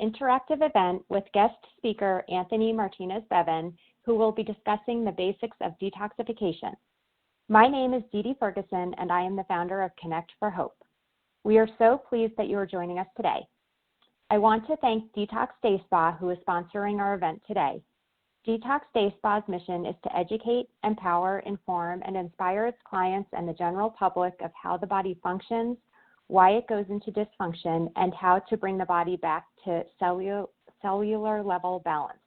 interactive event with guest speaker Anthony Martinez-Bevan, who will be discussing the basics of detoxification. My name is Dee Dee Ferguson, and I am the founder of Connect for Hope. We are so pleased that you are joining us today. I want to thank Detox Day Spa, who is sponsoring our event today. Detox Day Spa's mission is to educate, empower, inform, and inspire its clients and the general public of how the body functions, why it goes into dysfunction, and how to bring the body back to cellular level balance.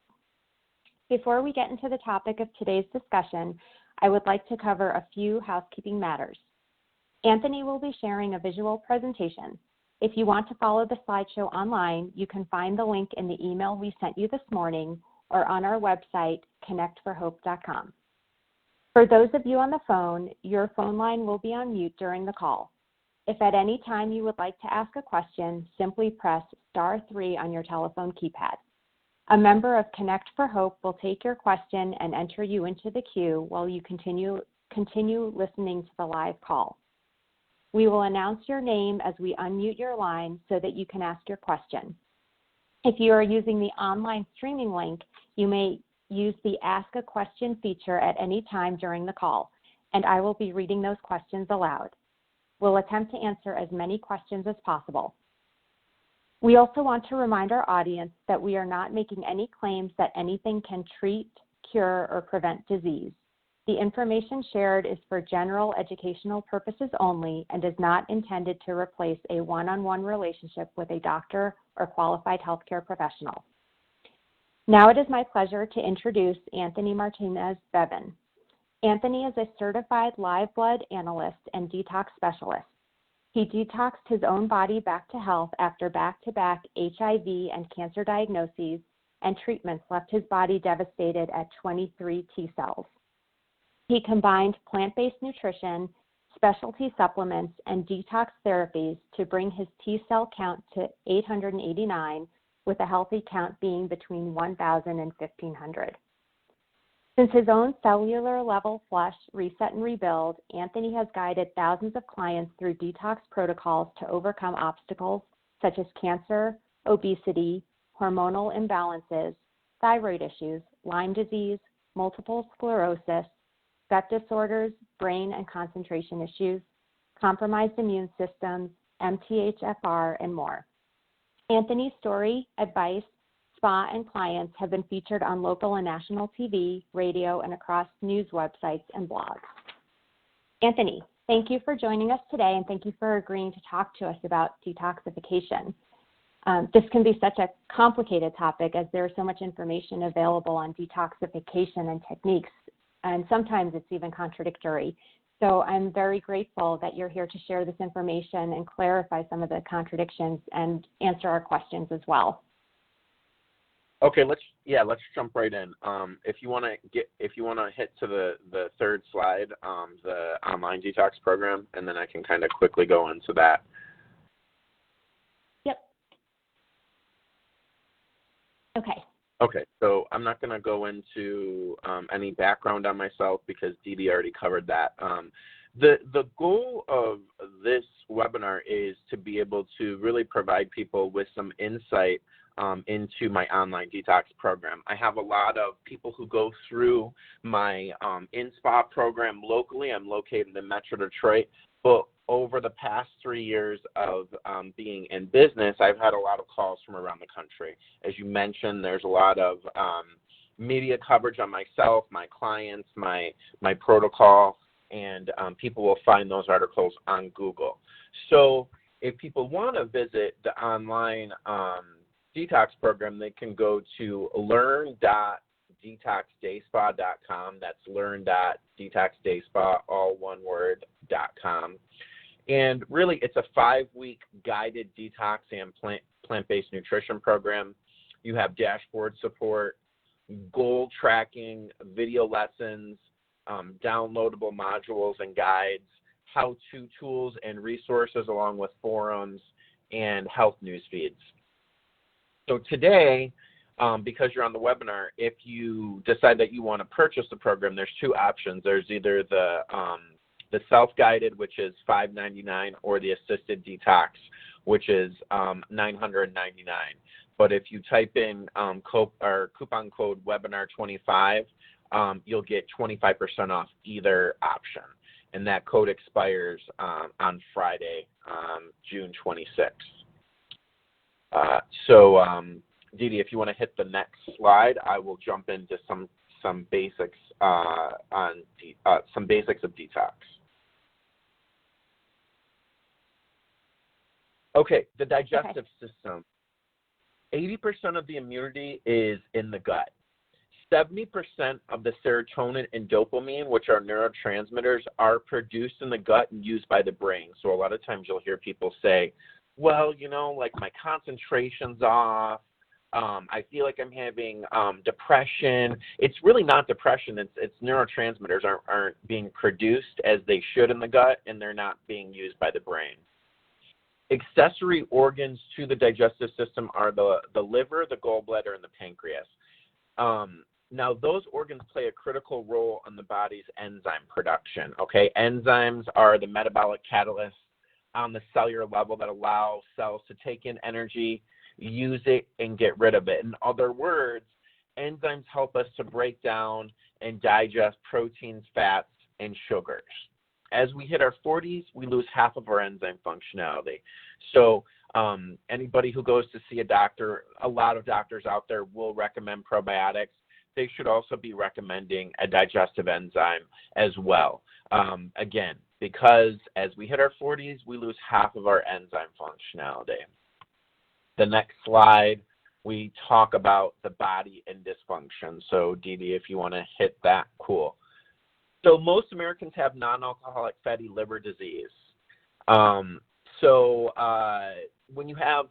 Before we get into the topic of today's discussion, I would like to cover a few housekeeping matters. Anthony will be sharing a visual presentation. If you want to follow the slideshow online, you can find the link in the email we sent you this morning or on our website, connectforhope.com. For those of you on the phone, your phone line will be on mute during the call. If at any time you would like to ask a question, simply press *3 on your telephone keypad. A member of Connect for Hope will take your question and enter you into the queue while you continue listening to the live call. We will announce your name as we unmute your line so that you can ask your question. If you are using the online streaming link, you may use the Ask a Question feature at any time during the call, and I will be reading those questions aloud. We'll attempt to answer as many questions as possible. We also want to remind our audience that we are not making any claims that anything can treat, cure, or prevent disease. The information shared is for general educational purposes only and is not intended to replace a one-on-one relationship with a doctor or qualified healthcare professional. Now it is my pleasure to introduce Anthony Martinez-Bevan. Anthony is a certified live blood analyst and detox specialist. He detoxed his own body back to health after back-to-back HIV and cancer diagnoses and treatments left his body devastated at 23 T cells. He combined plant-based nutrition, specialty supplements, and detox therapies to bring his T cell count to 889, with a healthy count being between 1,000 and 1,500. Since his own cellular level flush, reset, and rebuild, Anthony has guided thousands of clients through detox protocols to overcome obstacles such as cancer, obesity, hormonal imbalances, thyroid issues, Lyme disease, multiple sclerosis, gut disorders, brain and concentration issues, compromised immune systems, MTHFR, and more. Anthony's story, advice, spa, and clients have been featured on local and national TV, radio, and across news websites and blogs. Anthony, thank you for joining us today, and thank you for agreeing to talk to us about detoxification. This can be such a complicated topic as there is so much information available on detoxification and techniques, and sometimes it's even contradictory. So I'm very grateful that you're here to share this information and clarify some of the contradictions and answer our questions as well. Okay, let's jump right in. If you want to hit to the third slide, the online detox program, and then I can kind of quickly go into that. Yep. Okay. Okay, so I'm not going to go into any background on myself because Dee Dee already covered that. The goal of this webinar is to be able to really provide people with some insight into my online detox program. I have a lot of people who go through my in-spa program locally. I'm located in Metro Detroit, but over the past 3 years of being in business, I've had a lot of calls from around the country. As you mentioned, there's a lot of media coverage on myself, my clients, my protocol, and people will find those articles on Google. So if people want to visit the online detox program, they can go to learn.detoxdayspa.com. That's learn.detoxdayspa, all one word, .com. And really, it's a 5-week guided detox and plant-based nutrition program. You have dashboard support, goal tracking, video lessons, downloadable modules and guides, how-to tools and resources along with forums, and health news feeds. So today, because you're on the webinar, if you decide that you want to purchase the program, there's two options. There's either the self-guided, which is $599, or the assisted detox, which is $999. but if you type in coupon code webinar25, you'll get 25% off either option. And that code expires on Friday, June 26th. Didi, if you want to hit the next slide, I will jump into some basics some basics of detox. Okay, the digestive system. 80% of the immunity is in the gut. 70% of the serotonin and dopamine, which are neurotransmitters, are produced in the gut and used by the brain. So a lot of times you'll hear people say, well, you know, like my concentration's off. I feel like I'm having depression. It's really not depression. It's neurotransmitters aren't being produced as they should in the gut, and they're not being used by the brain. Accessory organs to the digestive system are the liver, the gallbladder, and the pancreas. Now, those organs play a critical role in the body's enzyme production, okay? Enzymes are the metabolic catalysts on the cellular level that allow cells to take in energy, use it, and get rid of it. In other words, enzymes help us to break down and digest proteins, fats, and sugars. As we hit our 40s, we lose half of our enzyme functionality. So anybody who goes to see a doctor, a lot of doctors out there will recommend probiotics. They should also be recommending a digestive enzyme as well. Again, because as we hit our 40s, we lose half of our enzyme functionality. The next slide, we talk about the body and dysfunction. So, Didi, if you want to hit that, cool. So most Americans have non-alcoholic fatty liver disease. When you have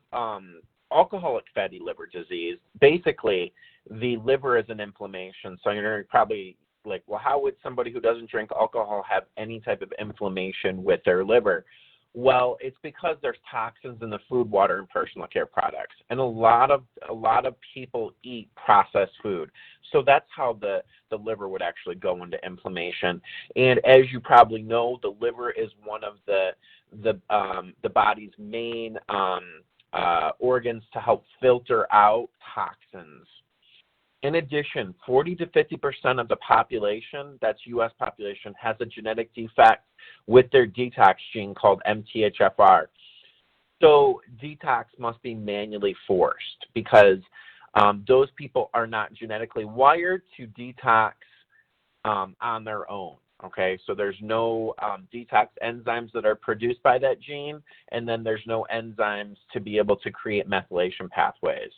alcoholic fatty liver disease, basically the liver is an inflammation. So you're probably like, well, how would somebody who doesn't drink alcohol have any type of inflammation with their liver? Well, it's because there's toxins in the food, water, and personal care products. And a lot of people eat processed food. So that's how the liver would actually go into inflammation. And as you probably know, the liver is one of the body's main organs to help filter out toxins. In addition, 40 to 50% of the population, that's U.S. population, has a genetic defect with their detox gene called MTHFR. So detox must be manually forced because those people are not genetically wired to detox on their own. Okay, so there's no detox enzymes that are produced by that gene, and then there's no enzymes to be able to create methylation pathways.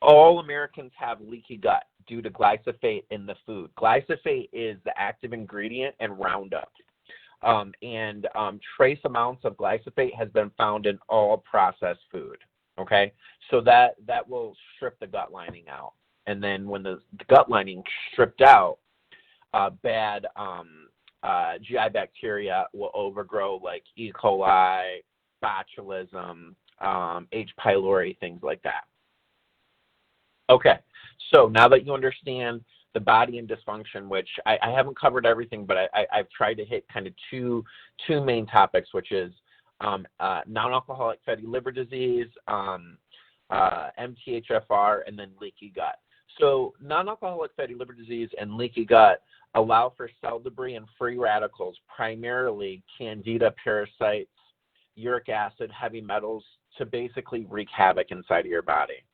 All Americans have leaky gut due to glyphosate in the food. Glyphosate is the active ingredient in Roundup. Trace amounts of glyphosate has been found in all processed food. Okay, so that will strip the gut lining out. And then when the gut lining stripped out, bad GI bacteria will overgrow, like E. coli, botulism, H. pylori, things like that. Okay, so now that you understand the body and dysfunction, which I haven't covered everything, but I've tried to hit kind of two main topics, which is non-alcoholic fatty liver disease, MTHFR, and then leaky gut. So non-alcoholic fatty liver disease and leaky gut allow for cell debris and free radicals, primarily candida parasites, uric acid, heavy metals, to basically wreak havoc inside of your body.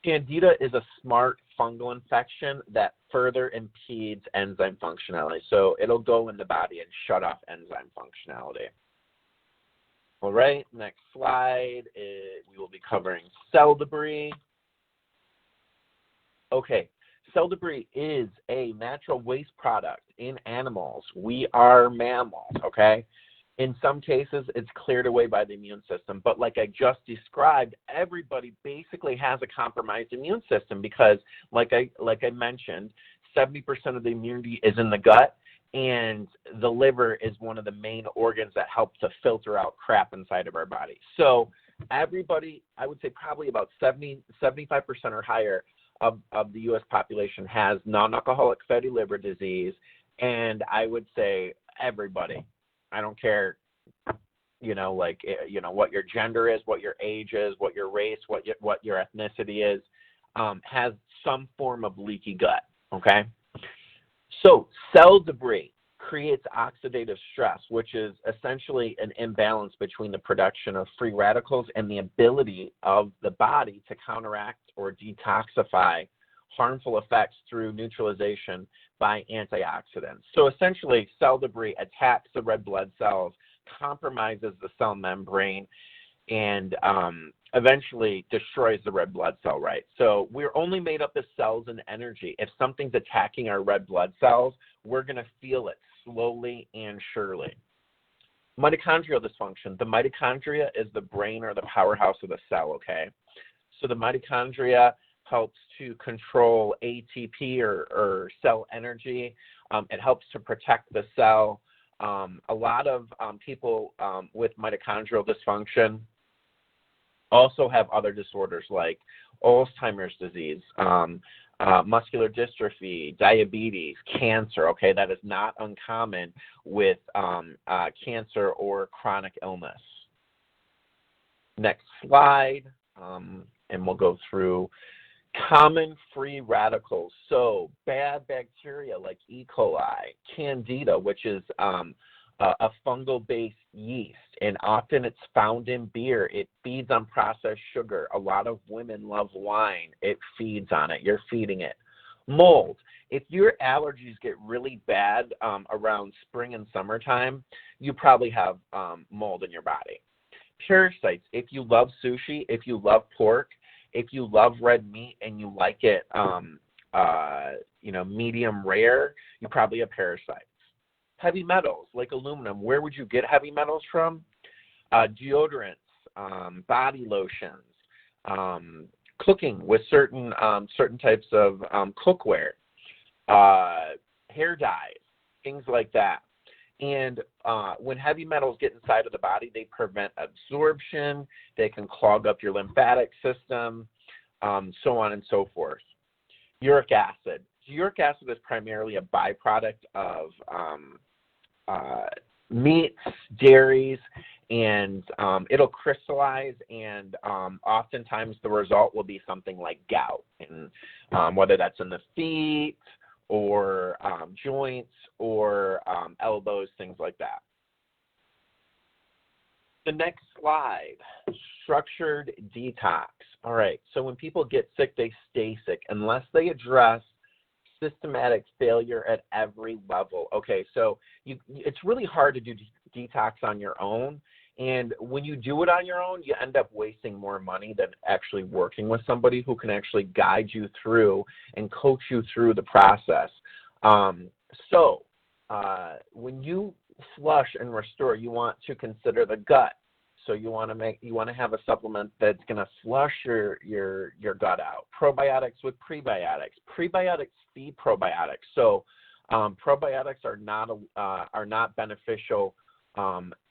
Candida is a smart fungal infection that further impedes enzyme functionality. So it'll go in the body and shut off enzyme functionality. All right, next slide. We will be covering cell debris. Okay, cell debris is a natural waste product in animals. We are mammals, okay? In some cases, it's cleared away by the immune system. But like I just described, everybody basically has a compromised immune system because, like I mentioned, 70% of the immunity is in the gut, and the liver is one of the main organs that helps to filter out crap inside of our body. So everybody, I would say probably about 75% or higher of the U.S. population has non-alcoholic fatty liver disease, and I would say everybody. I don't care what your gender is, what your age is, what your race, what your ethnicity is, has some form of leaky gut, okay? So cell debris creates oxidative stress, which is essentially an imbalance between the production of free radicals and the ability of the body to counteract or detoxify harmful effects through neutralization by antioxidants. So essentially, cell debris attacks the red blood cells, compromises the cell membrane, and eventually destroys the red blood cell, right? So we're only made up of cells and energy. If something's attacking our red blood cells, we're going to feel it slowly and surely. Mitochondrial dysfunction. The mitochondria is the brain or the powerhouse of the cell, okay? So the mitochondria helps to control ATP or cell energy. It helps to protect the cell. A lot of people with mitochondrial dysfunction also have other disorders like Alzheimer's disease, muscular dystrophy, diabetes, cancer. Okay, that is not uncommon with cancer or chronic illness. Next slide, and we'll go through common free radicals. So bad bacteria like E. coli, Candida, which is a fungal-based yeast, and often it's found in beer. It feeds on processed sugar. A lot of women love wine. It feeds on it. You're feeding it. Mold. If your allergies get really bad around spring and summertime, you probably have mold in your body. Parasites. If you love sushi, if you love pork, if you love red meat and you like it medium rare, you probably have parasites. Heavy metals like aluminum. Where would you get heavy metals from? Deodorants, body lotions, cooking with certain types of cookware, hair dyes, things like that. And when heavy metals get inside of the body, they prevent absorption. They can clog up your lymphatic system, so on and so forth. Uric acid. Uric acid is primarily a byproduct of meats, dairies, and it'll crystallize, and oftentimes the result will be something like gout, and whether that's in the feet or joints or elbows, things like that. The next slide, structured detox. All right, so when people get sick, they stay sick unless they address systematic failure at every level. Okay, so it's really hard to do detox on your own, and when you do it on your own, you end up wasting more money than actually working with somebody who can actually guide you through and coach you through the process. When you flush and restore, you want to consider the gut. So you want to have a supplement that's going to flush your gut out. Probiotics with prebiotics. Prebiotics feed probiotics. So probiotics are not beneficial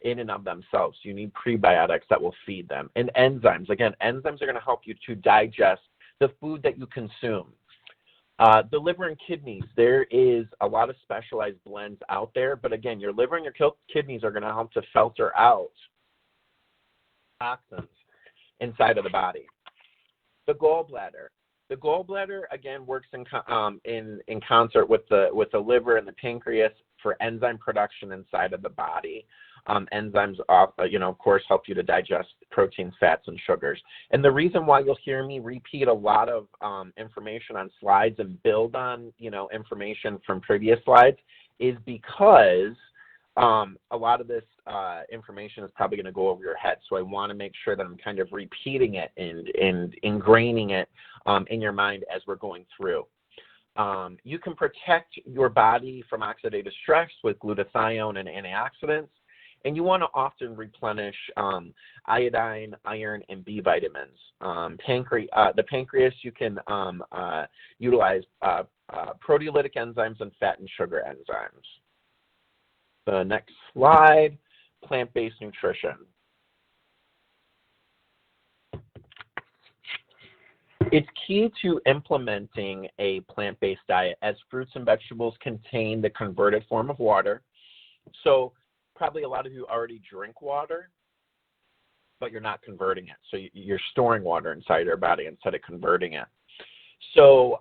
in and of themselves. You need prebiotics that will feed them. And enzymes. Again, enzymes are going to help you to digest the food that you consume. The liver and kidneys, there is a lot of specialized blends out there, but again, your liver and your kidneys are going to help to filter out toxins inside of the body. The gallbladder. The gallbladder, again, works in concert with the liver and the pancreas for enzyme production inside of the body. Enzymes, of course, help you to digest proteins, fats, and sugars. And the reason why you'll hear me repeat a lot of information on slides and build on, information from previous slides is because a lot of this information is probably going to go over your head. So I want to make sure that I'm kind of repeating it and ingraining it in your mind as we're going through. You can protect your body from oxidative stress with glutathione and antioxidants. And you want to often replenish iodine, iron, and B vitamins. The pancreas, you can utilize proteolytic enzymes and fat and sugar enzymes. The next slide, plant-based nutrition. It's key to implementing a plant-based diet as fruits and vegetables contain the converted form of water. So probably a lot of you already drink water. but you're not converting it. So you're storing water inside your body instead of converting it. So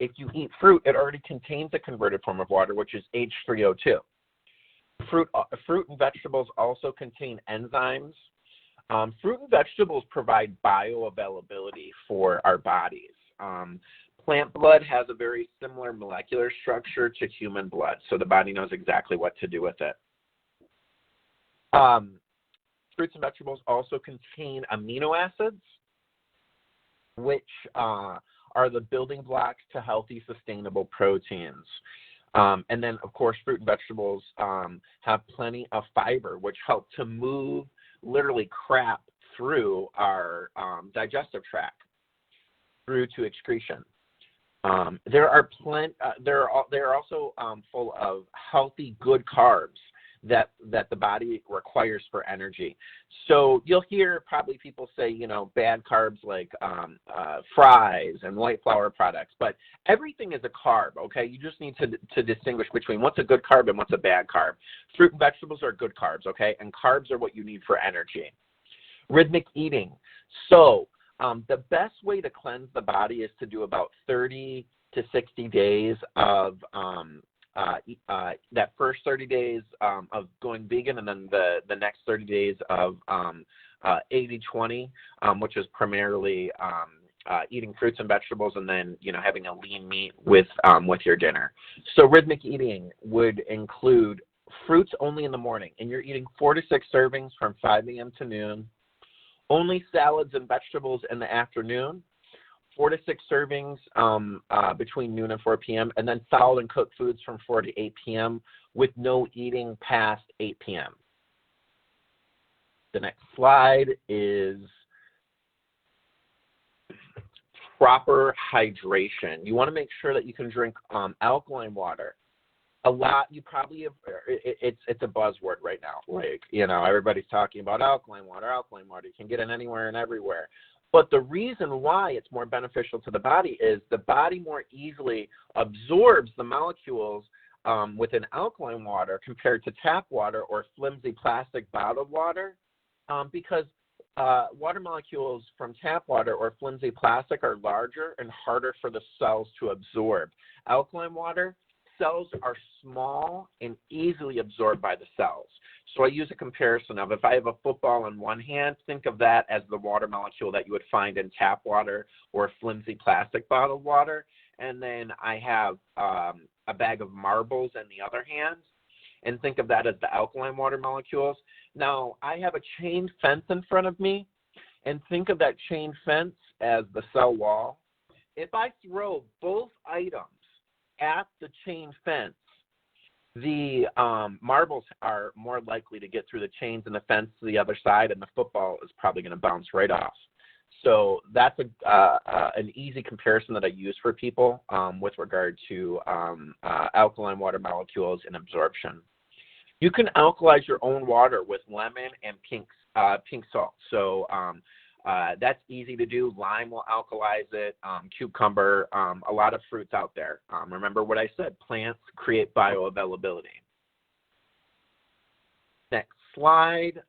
if you eat fruit, it already contains a converted form of water, which is H3O2. Fruit and vegetables also contain enzymes. Fruit and vegetables provide bioavailability for our bodies. Plant blood has a very similar molecular structure to human blood, so the body knows exactly what to do with it. Fruits and vegetables also contain amino acids, which are the building blocks to healthy, sustainable proteins. And then, of course, fruit and vegetables have plenty of fiber, which help to move literally crap through our digestive tract through to excretion. They are also full of healthy, good carbs that the body requires for energy. So you'll hear probably people say, bad carbs like fries and white flour products, but everything is a carb, okay? You just need to distinguish between what's a good carb and what's a bad carb. Fruit and vegetables are good carbs, okay? And carbs are what you need for energy. Rhythmic eating. So the best way to cleanse the body is to do about 30 to 60 days of that first 30 days of going vegan, and then the next 30 days of 80-20, which is primarily eating fruits and vegetables, and then having a lean meat with your dinner. So rhythmic eating would include fruits only in the morning, and you're eating 4 to 6 servings from 5 a.m. to noon. Only salads and vegetables in the afternoon. 4 to 6 servings between noon and 4 p.m., and then solid and cooked foods from 4 to 8 p.m. with no eating past 8 p.m. The next slide is proper hydration. You want to make sure that you can drink alkaline water. You probably have, it's a buzzword right now. Like, everybody's talking about alkaline water. You can get it anywhere and everywhere. But the reason why it's more beneficial to the body is the body more easily absorbs the molecules within alkaline water compared to tap water or flimsy plastic bottled water, because water molecules from tap water or flimsy plastic are larger and harder for the cells to absorb. Alkaline water, cells are small and easily absorbed by the cells. So I use a comparison of, if I have a football in one hand, think of that as the water molecule that you would find in tap water or flimsy plastic bottled water. And then I have a bag of marbles in the other hand, and think of that as the alkaline water molecules. Now, I have a chain fence in front of me, and think of that chain fence as the cell wall. If I throw both items at the chain fence, the marbles are more likely to get through the chains and the fence to the other side, and the football is probably going to bounce right off. So that's an easy comparison that I use for people with regard to alkaline water molecules and absorption. You can alkalize your own water with lemon and pink salt. So that's easy to do. Lime will alkalize it, cucumber, a lot of fruits out there. Remember what I said, plants create bioavailability. Next slide.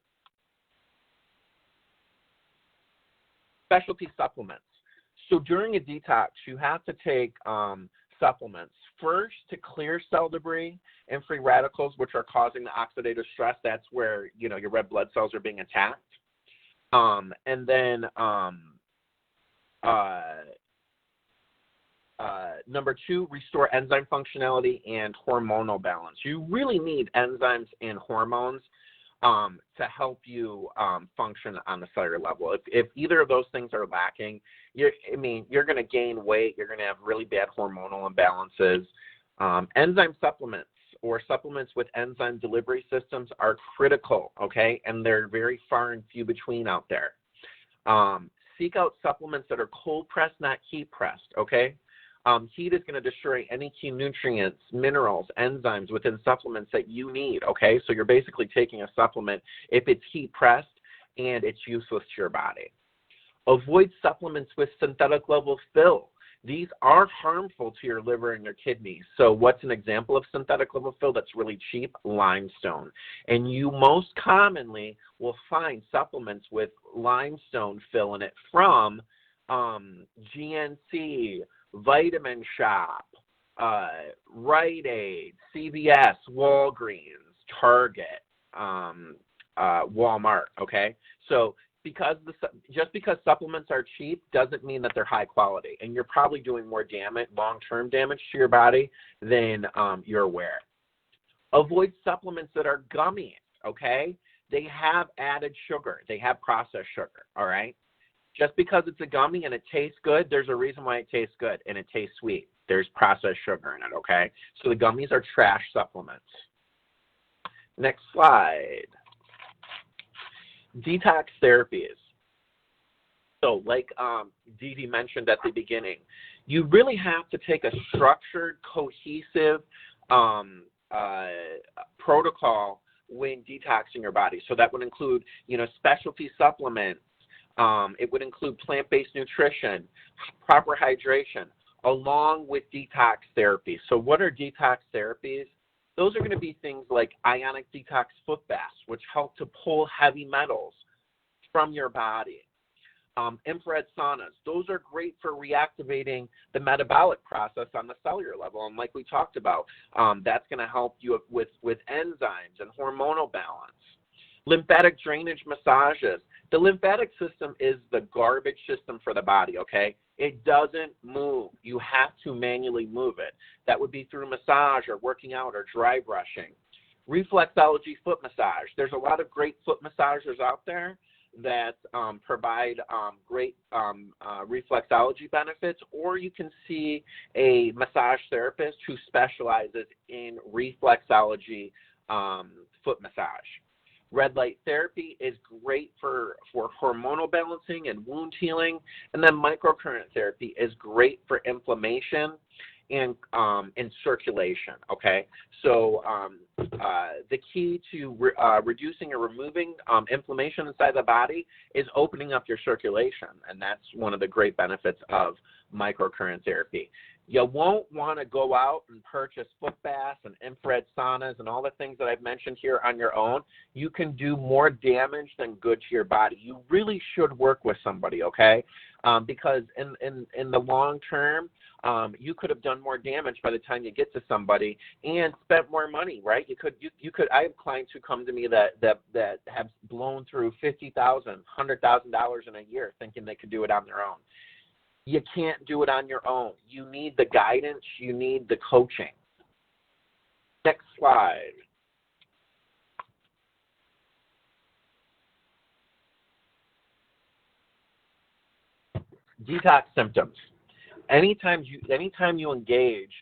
Specialty supplements. So during a detox, you have to take supplements. First, to clear cell debris and free radicals, which are causing the oxidative stress. That's where, your red blood cells are being attacked. And then number 2, restore enzyme functionality and hormonal balance. You really need enzymes and hormones to help you function on the cellular level. If either of those things are lacking, you're going to gain weight. You're going to have really bad hormonal imbalances. Enzyme supplements or supplements with enzyme delivery systems are critical, okay? And they're very far and few between out there. Seek out supplements that are cold pressed, not heat pressed, okay? Heat is going to destroy any key nutrients, minerals, enzymes within supplements that you need, okay? So you're basically taking a supplement if it's heat pressed and it's useless to your body. Avoid supplements with synthetic level fill. These are harmful to your liver and your kidneys. So what's an example of synthetic liver fill that's really cheap? Limestone. And you most commonly will find supplements with limestone fill in it from GNC, Vitamin Shop, Rite Aid, CVS, Walgreens, Target, Walmart, okay? So just because supplements are cheap doesn't mean that they're high quality, and you're probably doing more damage, long-term damage to your body than you're aware. Avoid supplements that are gummies, okay? They have added sugar. They have processed sugar, all right? Just because it's a gummy and it tastes good, there's a reason why it tastes good and it tastes sweet. There's processed sugar in it, okay? So the gummies are trash supplements. Next slide. Detox therapies. So like Dee Dee mentioned at the beginning, you really have to take a structured, cohesive protocol when detoxing your body. So that would include, specialty supplements. It would include plant-based nutrition, proper hydration, along with detox therapies. So what are detox therapies? Those are going to be things like ionic detox foot baths, which help to pull heavy metals from your body. Infrared saunas, those are great for reactivating the metabolic process on the cellular level. And like we talked about, that's going to help you with enzymes and hormonal balance. Lymphatic drainage massages. The lymphatic system is the garbage system for the body, okay? It doesn't move. You have to manually move it. That would be through massage or working out or dry brushing. Reflexology foot massage. There's a lot of great foot massagers out there that provide great reflexology benefits, or you can see a massage therapist who specializes in reflexology foot massage. Red light therapy is great for hormonal balancing and wound healing. And then microcurrent therapy is great for inflammation and circulation, okay? So the key to reducing or removing inflammation inside the body is opening up your circulation. And that's one of the great benefits of microcurrent therapy. You won't want to go out and purchase foot baths and infrared saunas and all the things that I've mentioned here on your own. You can do more damage than good to your body. You really should work with somebody, okay? Because in the long term, you could have done more damage by the time you get to somebody and spent more money, right? You could. I have clients who come to me that have blown through $50,000, $100,000 in a year thinking they could do it on their own. You can't do it on your own. You need the guidance. You need the coaching. Next slide. Detox symptoms. Anytime you engage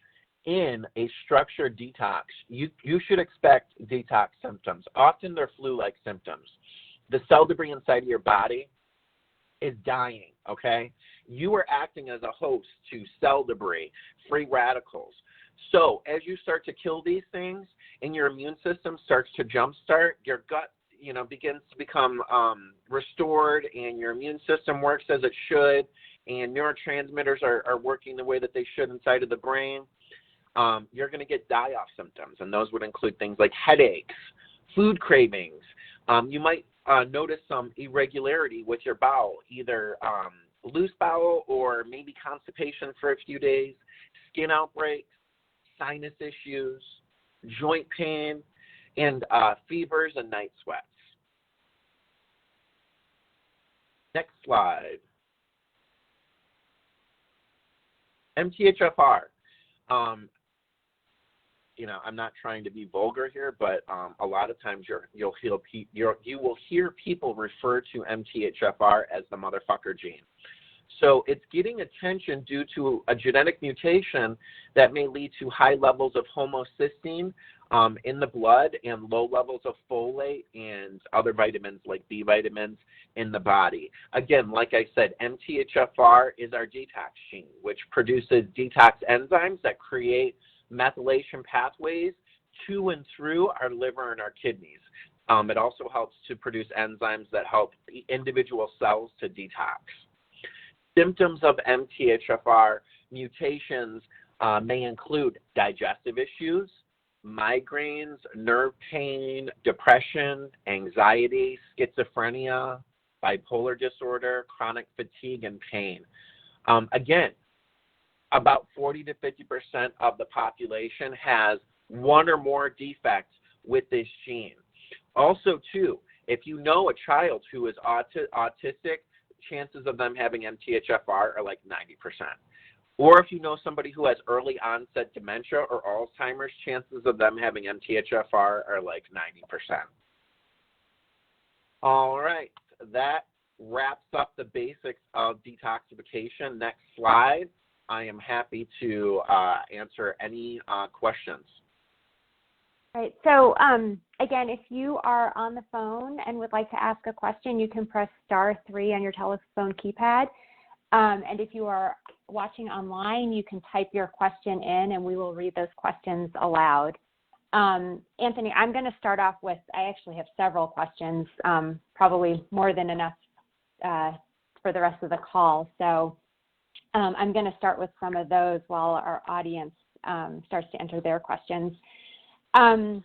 in a structured detox, you should expect detox symptoms. Often they're flu-like symptoms. The cell debris inside of your body is dying, okay? You are acting as a host to cell debris, free radicals. So as you start to kill these things and your immune system starts to jumpstart, your gut, begins to become restored and your immune system works as it should and neurotransmitters are working the way that they should inside of the brain, you're going to get die-off symptoms. And those would include things like headaches, food cravings. You might notice some irregularity with your bowel, either loose bowel or maybe constipation for a few days, skin outbreaks, sinus issues, joint pain, and fevers and night sweats. Next slide. MTHFR. I'm not trying to be vulgar here, but a lot of times you will hear people refer to MTHFR as the motherfucker gene. So it's getting attention due to a genetic mutation that may lead to high levels of homocysteine in the blood and low levels of folate and other vitamins like B vitamins in the body. Again, like I said, MTHFR is our detox gene, which produces detox enzymes that create methylation pathways to and through our liver and our kidneys. It also helps to produce enzymes that help individual cells to detox. Symptoms of MTHFR mutations may include digestive issues, migraines, nerve pain, depression, anxiety, schizophrenia, bipolar disorder, chronic fatigue, and pain. Again, about 40 to 50% of the population has one or more defects with this gene. Also, too, if you know a child who is autistic, chances of them having MTHFR are like 90%. Or if you know somebody who has early onset dementia or Alzheimer's, chances of them having MTHFR are like 90%. All right, that wraps up the basics of detoxification. Next slide. I am happy to answer any questions. All right. So again, if you are on the phone and would like to ask a question, you can press *3 on your telephone keypad. And if you are watching online, you can type your question in and we will read those questions aloud. Anthony, I'm going to start off with, I actually have several questions, probably more than enough for the rest of the call. So I'm going to start with some of those while our audience starts to enter their questions. So I'm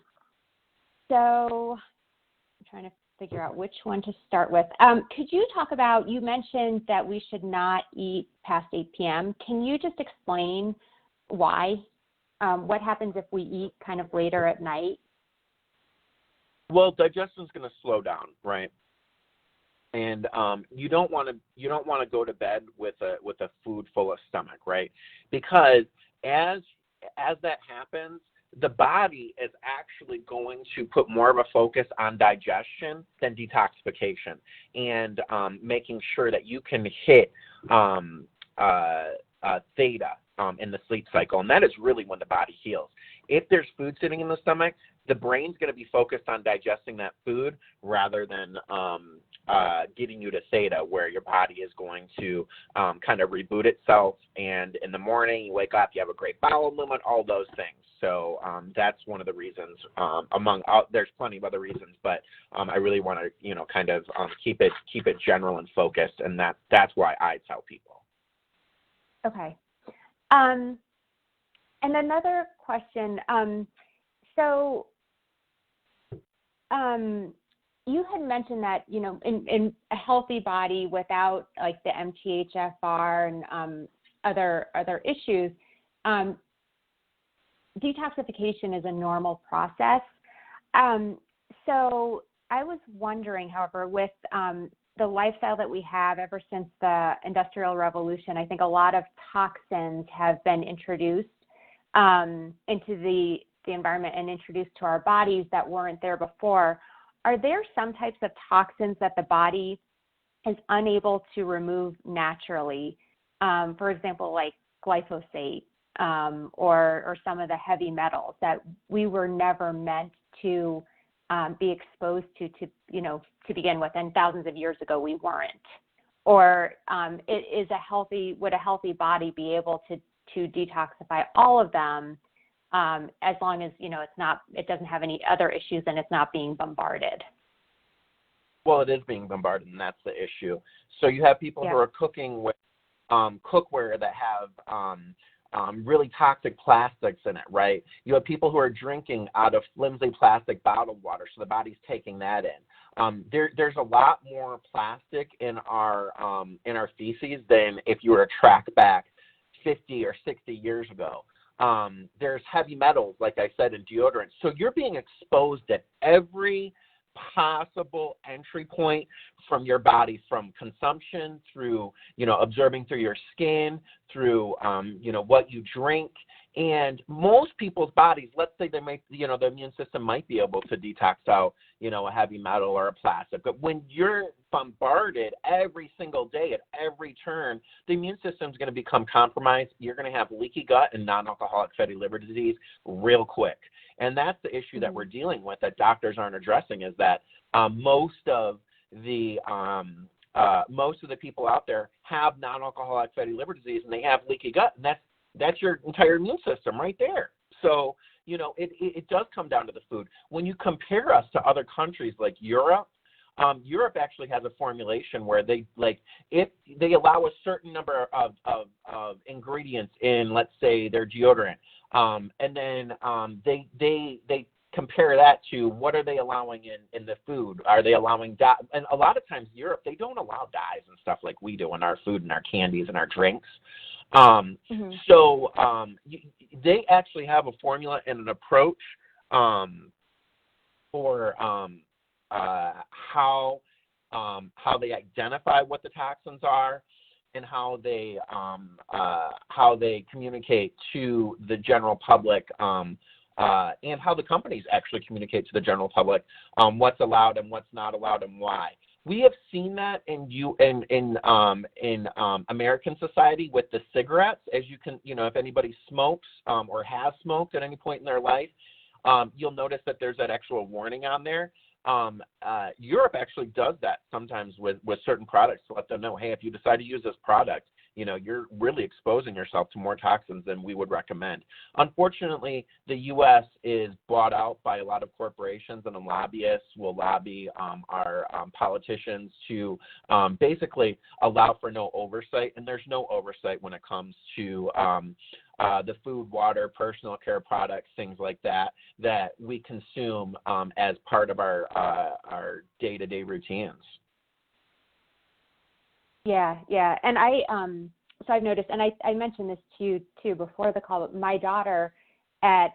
trying to figure out which one to start with. Could you talk about, you mentioned that we should not eat past 8 p.m. Can you just explain why? What happens if we eat kind of later at night? Well, digestion is going to slow down, right? And you don't want to go to bed with a food full of stomach, right? Because as that happens, the body is actually going to put more of a focus on digestion than detoxification, and making sure that you can hit theta in the sleep cycle, and that is really when the body heals. If there's food sitting in the stomach, the brain's going to be focused on digesting that food rather than getting you to theta, where your body is going to kind of reboot itself, and in the morning you wake up, you have a great bowel movement, all those things. So that's one of the reasons, there's plenty of other reasons, but I really want to, kind of keep it general and focused, and that's why I tell people. Okay. And another question. So you had mentioned that, in a healthy body without like the MTHFR and other issues, detoxification is a normal process. So I was wondering, however, with the lifestyle that we have ever since the Industrial Revolution, I think a lot of toxins have been introduced into the environment and introduced to our bodies that weren't there before. Are there some types of toxins that the body is unable to remove naturally? For example, like glyphosate or some of the heavy metals that we were never meant to be exposed to begin with, and thousands of years ago we weren't. Or would a healthy body be able to detoxify all of them as long as it doesn't have any other issues and it's not being bombarded? Well, it is being bombarded, and that's the issue. So you have people who are cooking with cookware that have really toxic plastics in it, right? You have people who are drinking out of flimsy plastic bottled water, so the body's taking that in. There's a lot more plastic in our feces than if you were to track back 50 or 60 years ago. There's heavy metals, like I said, in deodorants. So you're being exposed at every possible entry point from your body, from consumption through, absorbing through your skin, through, what you drink. And most people's bodies, let's say they might, the immune system might be able to detox out, a heavy metal or a plastic. But when you're bombarded every single day at every turn, the immune system is going to become compromised. You're going to have leaky gut and non-alcoholic fatty liver disease real quick. And that's the issue that we're dealing with that doctors aren't addressing, is that most of the people out there have non-alcoholic fatty liver disease, and they have leaky gut, and that's your entire immune system right there. So, it does come down to the food. When you compare us to other countries like Europe, Europe actually has a formulation where they, like, if they allow a certain number of ingredients in, let's say, their deodorant, and then they compare that to what are they allowing in the food. Are they allowing dye? And a lot of times Europe, they don't allow dyes and stuff like we do in our food and our candies and our drinks. So they actually have a formula and an approach for how they identify what the toxins are and how they communicate to the general public, and how the companies actually communicate to the general public what's allowed and what's not allowed and why. We have seen that in American society with the cigarettes. As you can, if anybody smokes or has smoked at any point in their life, you'll notice that there's that actual warning on there. Europe actually does that sometimes with certain products to let them know, hey, if you decide to use this product, you're really exposing yourself to more toxins than we would recommend. Unfortunately, the U.S. is bought out by a lot of corporations, and the lobbyists will lobby our politicians to basically allow for no oversight, and there's no oversight when it comes to the food, water, personal care products, things like that we consume as part of our day-to-day routines. Yeah. And so I've noticed, and I mentioned this to you too before the call, but my daughter at,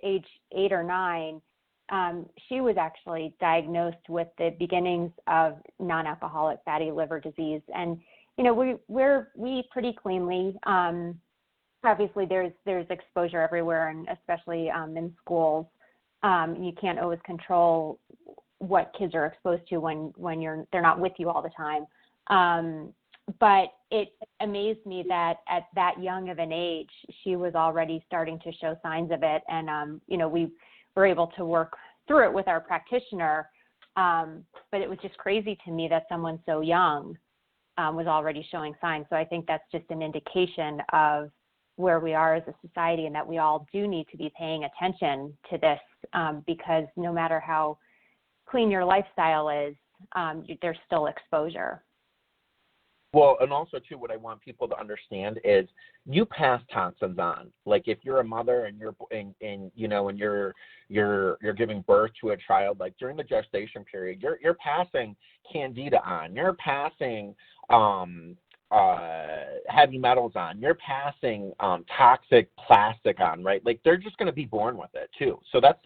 age 8 or 9, she was actually diagnosed with the beginnings of non-alcoholic fatty liver disease. And, we eat pretty cleanly. Obviously there's exposure everywhere, and especially in schools. You can't always control what kids are exposed to when they're not with you all the time. But it amazed me that at that young of an age, she was already starting to show signs of it. And, we were able to work through it with our practitioner. But it was just crazy to me that someone so young was already showing signs. So I think that's just an indication of where we are as a society, and that we all do need to be paying attention to this, because no matter how clean your lifestyle is, there's still exposure. Well, and also too, what I want people to understand is you pass toxins on. Like if you're a mother and you're giving birth to a child, like during the gestation period, you're passing candida on. You're passing heavy metals on. You're passing toxic plastic on, right? Like they're just going to be born with it too. So that's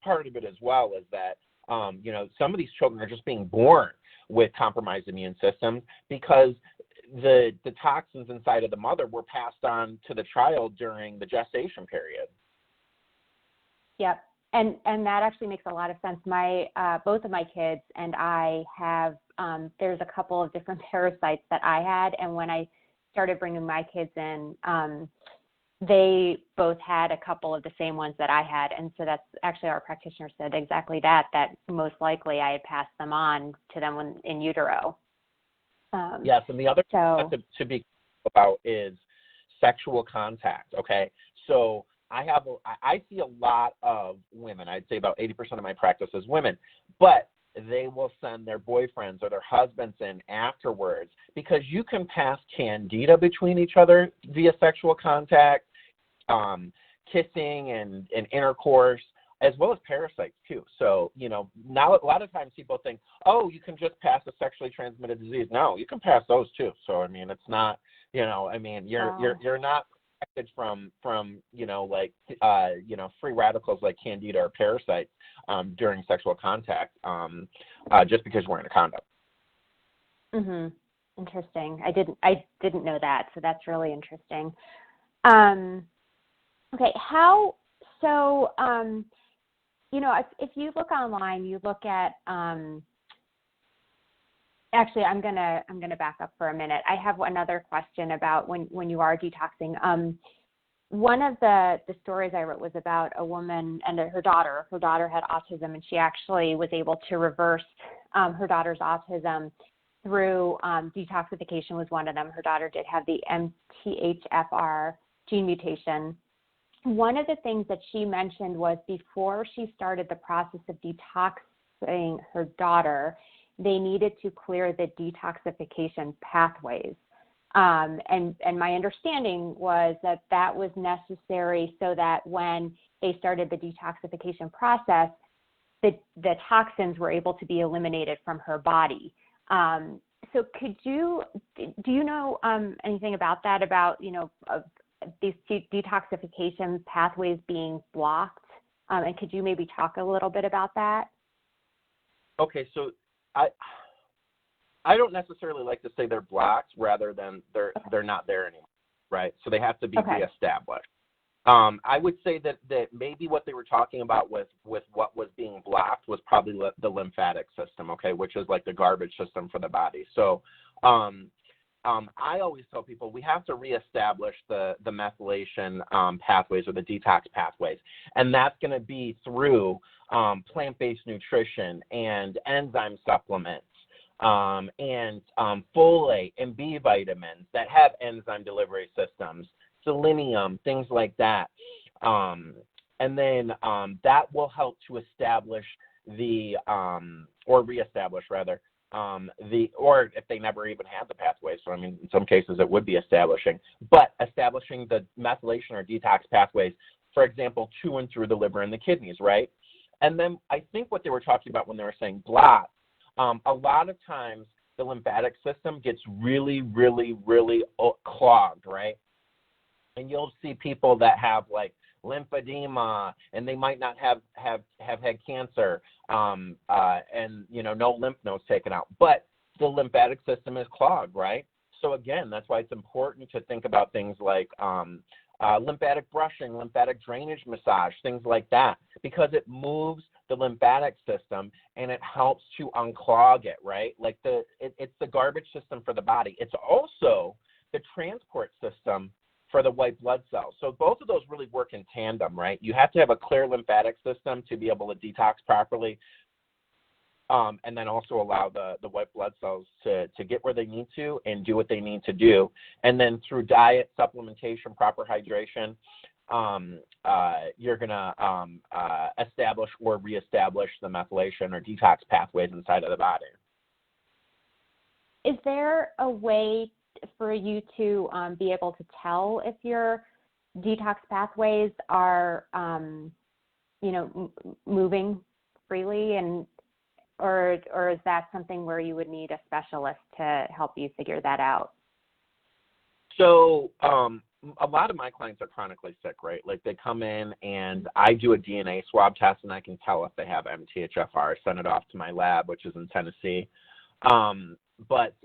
part of it as well, is that some of these children are just being born with compromised immune systems because the toxins inside of the mother were passed on to the child during the gestation period. Yep. And that actually makes a lot of sense. My both of my kids and I have, there's a couple of different parasites that I had, and when I started bringing my kids in, they both had a couple of the same ones that I had. And so that's actually, our practitioner said exactly that most likely I had passed them on to them when in utero. Yes. And the other thing to be about is sexual contact. Okay. So I see a lot of women, I'd say about 80% of my practice is women, but they will send their boyfriends or their husbands in afterwards, because you can pass candida between each other via sexual contact, kissing and intercourse, as well as parasites too. So, now a lot of times people think, oh, you can just pass a sexually transmitted disease. No, you can pass those too. So, it's not, you're not protected from free radicals like candida or parasites during sexual contact, just because we're in a condom. Mm-hmm. Interesting. I didn't know that. So that's really interesting. Okay. If you look online, you look at, actually, I'm gonna back up for a minute. I have another question about when you are detoxing. One of the stories I wrote was about a woman and her daughter. Her daughter had autism, and she actually was able to reverse her daughter's autism through detoxification was one of them. Her daughter did have the MTHFR gene mutation. One of the things that she mentioned was before she started the process of detoxing her daughter, they needed to clear the detoxification pathways. And my understanding was that was necessary so that when they started the detoxification process, the toxins were able to be eliminated from her body. So do you know anything about that, about, these detoxification pathways being blocked? And could you maybe talk a little bit about that? Okay, so I don't necessarily like to say they're blocked rather than they're not there anymore, right? So they have to be reestablished. I would say that maybe what they were talking about with what was being blocked was probably the lymphatic system, okay, which is like the garbage system for the body. So I always tell people we have to reestablish the methylation pathways, or the detox pathways, and that's going to be through plant-based nutrition and enzyme supplements and folate and B vitamins that have enzyme delivery systems, selenium, things like that. And then that will help to establish or reestablish rather, or if they never even had the pathway. So, I mean, in some cases it would be establishing the methylation or detox pathways, for example, to and through the liver and the kidneys, right? And then I think what they were talking about when they were saying block, a lot of times the lymphatic system gets really, really, really clogged, right? And you'll see people that have like lymphedema, and they might not have had cancer, and no lymph nodes taken out, but the lymphatic system is clogged, right? So again, that's why it's important to think about things like lymphatic brushing, lymphatic drainage massage, things like that, because it moves the lymphatic system and it helps to unclog it, right? Like it's the garbage system for the body. It's also the transport system for the white blood cells. So both of those really work in tandem, right? You have to have a clear lymphatic system to be able to detox properly, and then also allow the white blood cells to get where they need to and do what they need to do. And then through diet, supplementation, proper hydration, you're going to establish or reestablish the methylation or detox pathways inside of the body. Is there a way for you to be able to tell if your detox pathways are, moving freely, or is that something where you would need a specialist to help you figure that out? So a lot of my clients are chronically sick, right? Like they come in and I do a DNA swab test and I can tell if they have MTHFR. I send it off to my lab, which is in Tennessee. But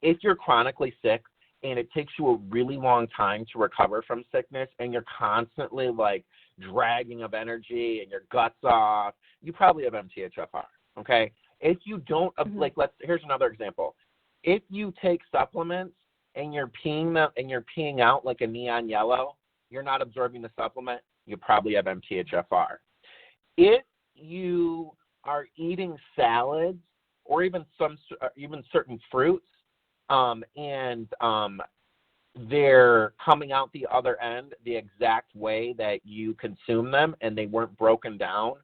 if you're chronically sick and it takes you a really long time to recover from sickness and you're constantly like dragging of energy and your guts off, you probably have MTHFR, okay? If you don't, here's another example. If you take supplements and you're peeing out like a neon yellow, you're not absorbing the supplement, you probably have MTHFR. If you are eating salads or even certain fruits, and they're coming out the other end the exact way that you consume them and they weren't broken down,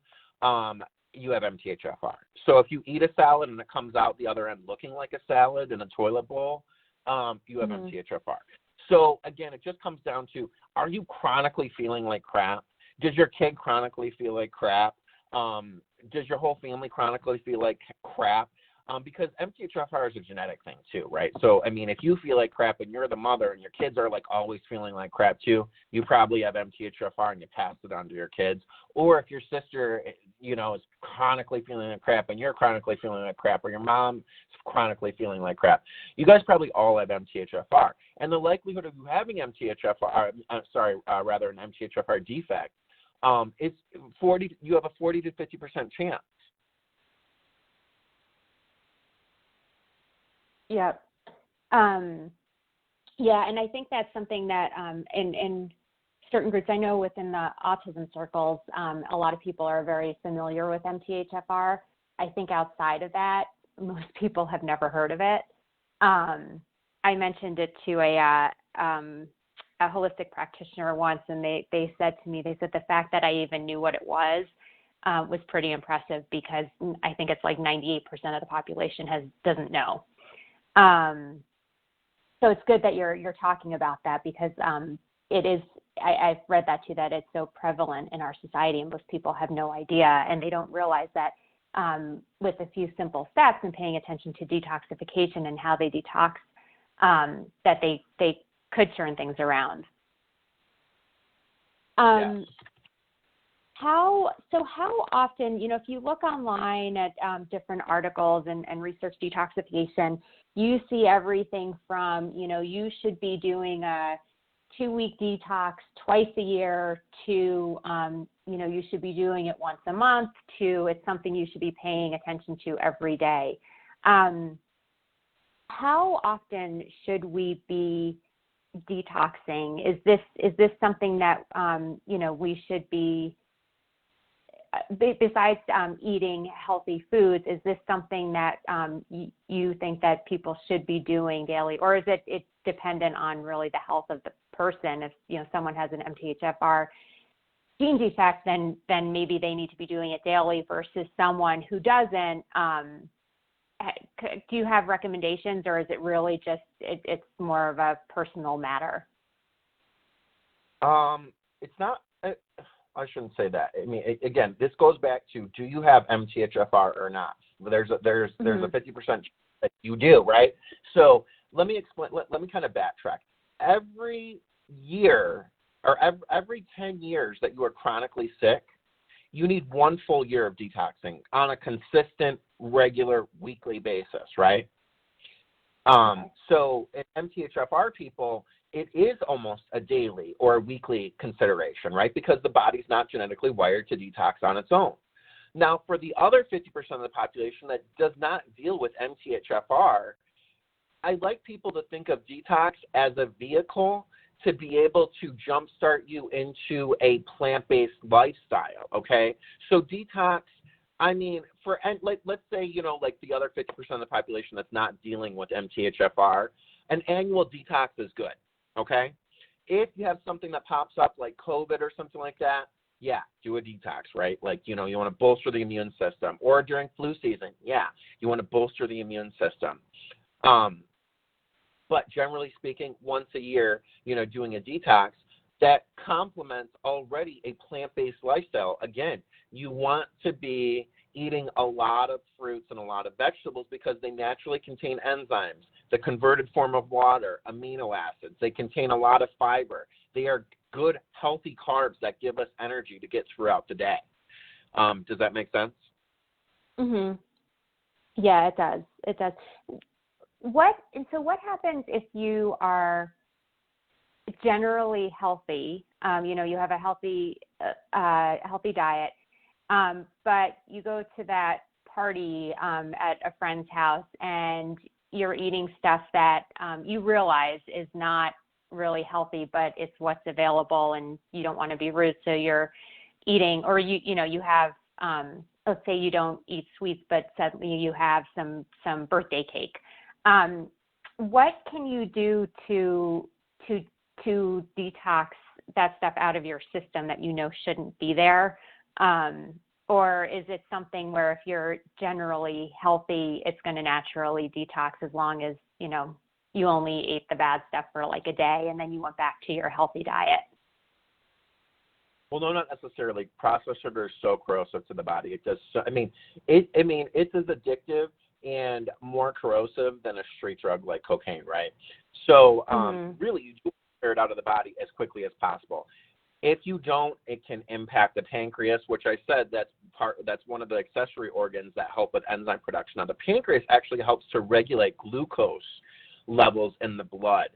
you have MTHFR. So if you eat a salad and it comes out the other end looking like a salad in a toilet bowl, you have MTHFR. So again, it just comes down to, are you chronically feeling like crap? Does your kid chronically feel like crap? Does your whole family chronically feel like crap? Because MTHFR is a genetic thing too, right? So, I mean, if you feel like crap and you're the mother and your kids are like always feeling like crap too, you probably have MTHFR and you pass it on to your kids. Or if your sister, is chronically feeling like crap and you're chronically feeling like crap, or your mom is chronically feeling like crap, you guys probably all have MTHFR. And the likelihood of you having an MTHFR defect, you have a 40 to 50% chance. Yep. Yeah, and I think that's something that in certain groups, I know within the autism circles, a lot of people are very familiar with MTHFR. I think outside of that, most people have never heard of it. I mentioned it to a holistic practitioner once, and they said to me, the fact that I even knew what it was was pretty impressive, because I think it's like 98% of the population doesn't know. So it's good that you're talking about that, because it is. I've read that too, that it's so prevalent in our society, and most people have no idea, and they don't realize that with a few simple steps and paying attention to detoxification and how they detox, that they could turn things around. Yes. How often, if you look online at different articles and research detoxification, you see everything from, you should be doing a 2-week detox twice a year to, you should be doing it once a month, to it's something you should be paying attention to every day. How often should we be detoxing? Is this something that, we should be, besides eating healthy foods, is this something that you think that people should be doing daily, or is it dependent on really the health of the person? If someone has an MTHFR gene defect, then maybe they need to be doing it daily, versus someone who doesn't. Do you have recommendations, or is it really just it's more of a personal matter? It's not. I shouldn't say that. I mean, again, this goes back to, do you have MTHFR or not? There's a 50% chance that you do, right? So let me explain. Let me kind of backtrack. Every year, or every 10 years that you are chronically sick, you need 1 full year of detoxing on a consistent, regular, weekly basis, right? So in MTHFR people, it is almost a daily or a weekly consideration, right? Because the body's not genetically wired to detox on its own. Now, for the other 50% of the population that does not deal with MTHFR, I like people to think of detox as a vehicle to be able to jumpstart you into a plant-based lifestyle, okay? So detox, I mean, let's say, like the other 50% of the population that's not dealing with MTHFR, an annual detox is good, okay? If you have something that pops up like COVID or something like that, yeah, do a detox, right? Like, you want to bolster the immune system. Or during flu season, yeah, you want to bolster the immune system. But generally speaking, once a year, doing a detox that complements already a plant-based lifestyle. Again, you want to be eating a lot of fruits and a lot of vegetables because they naturally contain enzymes, the converted form of water, amino acids. They contain a lot of fiber. They are good, healthy carbs that give us energy to get throughout the day. Does that make sense? Mm-hmm. Yeah, it does. It does. What happens if you are generally healthy? You have a healthy diet, but you go to that party at a friend's house and you're eating stuff that you realize is not really healthy, but it's what's available, and you don't want to be rude, so you're eating, or you have let's say you don't eat sweets, but suddenly you have some birthday cake. What can you do to detox that stuff out of your system that shouldn't be there? Or is it something where if you're generally healthy, it's going to naturally detox as long as, you only ate the bad stuff for like a day and then you went back to your healthy diet? Well, no, not necessarily. Processed sugar is so corrosive to the body. It does. It's as addictive and more corrosive than a street drug like cocaine, right? So really, you do clear it out of the body as quickly as possible. If you don't, it can impact the pancreas, which I said that's one of the accessory organs that help with enzyme production. Now, the pancreas actually helps to regulate glucose levels in the blood.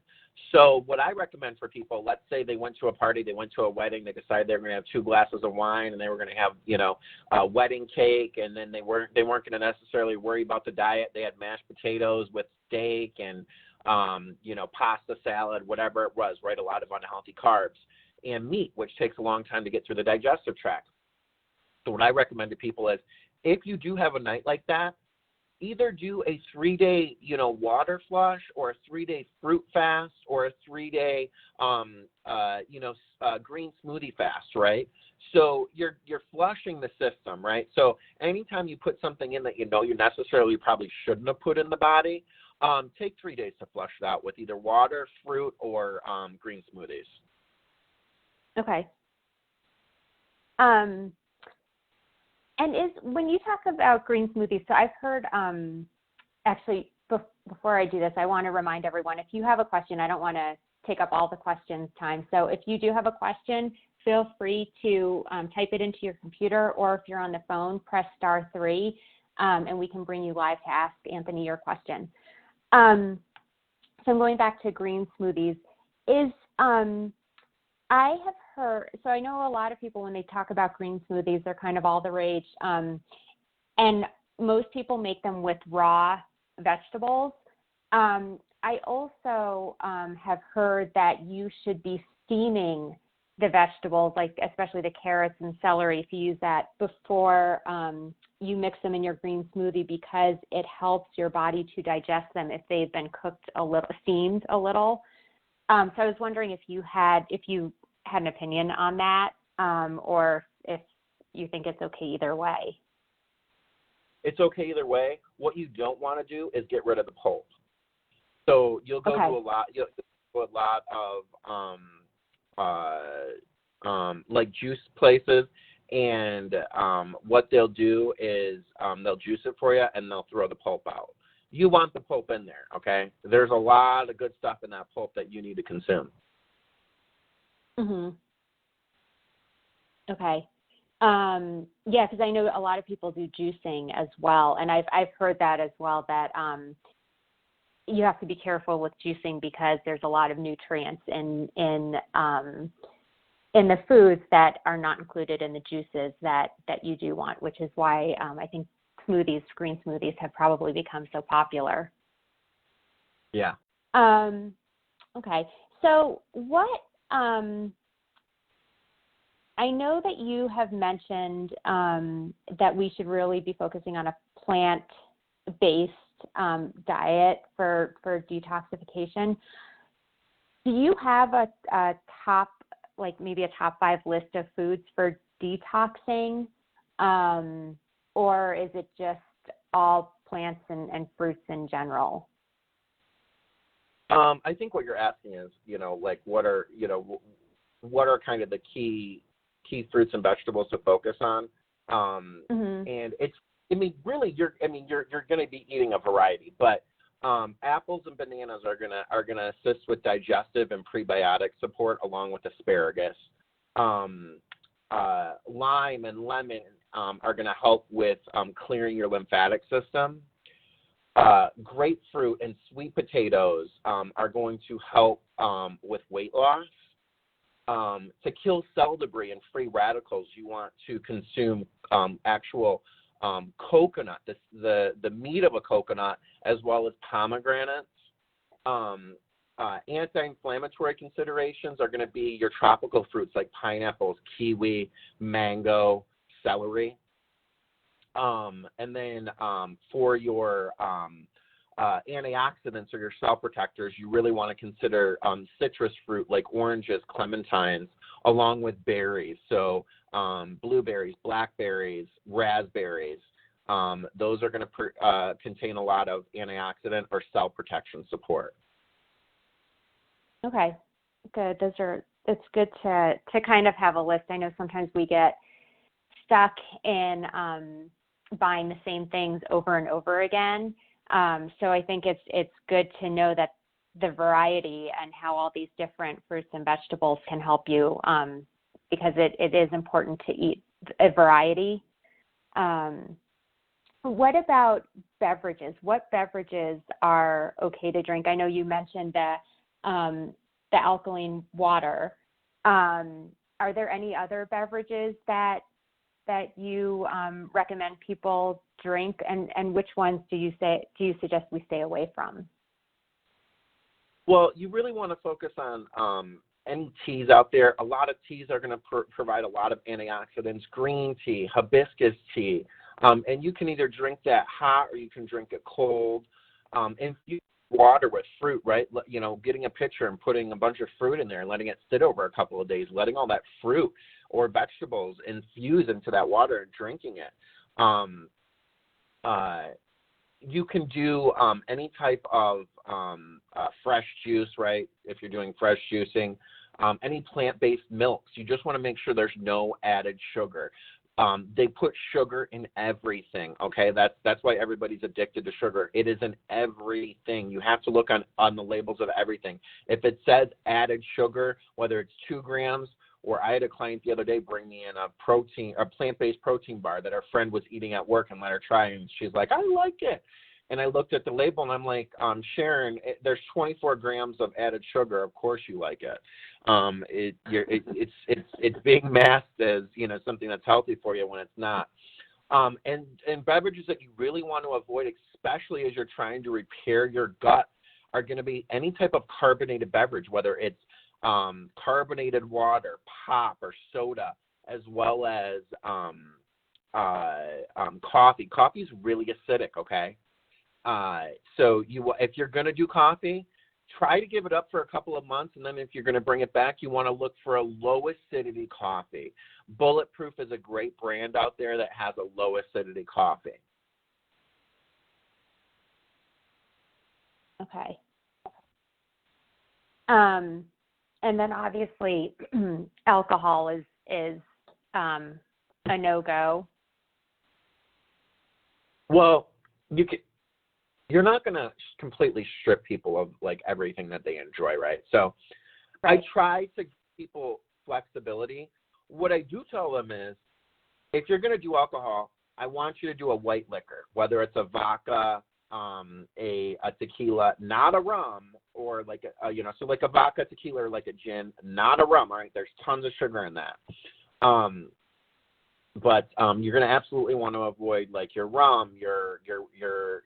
So what I recommend for people, let's say they went to a party, they went to a wedding, they decided they were going to have 2 glasses of wine and they were going to have, a wedding cake, and then they weren't going to necessarily worry about the diet. They had mashed potatoes with steak and, pasta salad, whatever it was, right? A lot of unhealthy carbs and meat, which takes a long time to get through the digestive tract. So what I recommend to people is if you do have a night like that, either do a 3-day, water flush, or a 3-day fruit fast, or a 3-day, green smoothie fast, right? So you're flushing the system, right? So anytime you put something in that you necessarily probably shouldn't have put in the body, take 3 days to flush it out with either water, fruit, or green smoothies. Okay. And when you talk about green smoothies, so I've heard, actually, before I do this, I want to remind everyone, if you have a question, I don't want to take up all the questions time. So if you do have a question, feel free to type it into your computer, or if you're on the phone, press *3, and we can bring you live to ask Anthony your question. So I'm going back to green smoothies. I have heard, so I know a lot of people, when they talk about green smoothies, they're kind of all the rage. And most people make them with raw vegetables. I also have heard that you should be steaming the vegetables, like especially the carrots and celery, if you use that before you mix them in your green smoothie, because it helps your body to digest them if they've been cooked steamed a little. So I was wondering if you had an opinion on that, or if you think it's okay either way. It's okay either way. What you don't want to do is get rid of the pulp. So you'll go to a lot of like juice places, and what they'll do is they'll juice it for you and they'll throw the pulp out. You want the pulp in there, okay? There's a lot of good stuff in that pulp that you need to consume. Mhm. Okay. Yeah, because I know a lot of people do juicing as well, and I've heard that as well, that you have to be careful with juicing because there's a lot of nutrients in the foods that are not included in the juices that you do want, which is why I think green smoothies have probably become so popular. Yeah. Okay. So what, I know that you have mentioned that we should really be focusing on a plant-based diet for detoxification. Do you have a top, like maybe a top 5 list of foods for detoxing? Or is it just all plants and fruits in general? I think what you're asking is, like what are kind of the key fruits and vegetables to focus on? And really, you're going to be eating a variety, but apples and bananas are gonna assist with digestive and prebiotic support, along with asparagus. Lime and lemon are going to help with clearing your lymphatic system. Grapefruit and sweet potatoes are going to help with weight loss. To kill cell debris and free radicals, you want to consume actual coconut, the meat of a coconut, as well as pomegranates. Anti-inflammatory considerations are going to be your tropical fruits like pineapples, kiwi, mango, celery. And then for your antioxidants or your cell protectors, you really want to consider citrus fruit like oranges, clementines, along with berries. So blueberries, blackberries, raspberries. Those are going to contain a lot of antioxidant or cell protection support. Okay, good. It's good to kind of have a list. I know sometimes we get stuck in buying the same things over and over again. So I think it's good to know that the variety and how all these different fruits and vegetables can help you, because it is important to eat a variety. What about beverages? What beverages are okay to drink? I know you mentioned the alkaline water. Are there any other beverages that you recommend people drink, and which ones do you suggest we stay away from? Well, you really want to focus on any teas out there. A lot of teas are going to provide a lot of antioxidants. Green tea, hibiscus tea, And you can either drink that hot or you can drink it cold. And you water with fruit, right? You know, getting a pitcher and putting a bunch of fruit in there and letting it sit over a couple of days, letting all that fruit or vegetables infuse into that water and drinking it. You can do any type of fresh juice, right? If you're doing fresh juicing, any plant-based milks. You just want to make sure there's no added sugar. They put sugar in everything, okay? That's why everybody's addicted to sugar. It is in everything. You have to look on the labels of everything. If it says added sugar, whether it's 2 grams, or I had a client the other day bring me in a plant-based protein bar that our friend was eating at work and let her try, and she's like, I like it. And I looked at the label and I'm like, Sharon, there's 24 grams of added sugar. Of course you like it. It's being masked as, you know, something that's healthy for you when it's not. And beverages that you really want to avoid, especially as you're trying to repair your gut, are going to be any type of carbonated beverage, whether it's carbonated water, pop, or soda, as well as coffee. Coffee is really acidic, okay? So if you're going to do coffee, try to give it up for a couple of months, and then if you're going to bring it back, you want to look for a low acidity coffee. Bulletproof is a great brand out there that has a low acidity coffee. Okay. And then obviously alcohol is a no-go. Well, you're not going to completely strip people of like everything that they enjoy, right? So right. I try to give people flexibility. What I do tell them is, if you're going to do alcohol, I want you to do a white liquor, whether it's a vodka, a tequila, not a rum, or like so like a vodka, tequila, or like a gin, not a rum. All right, there's tons of sugar in that. But you're going to absolutely want to avoid like your rum, your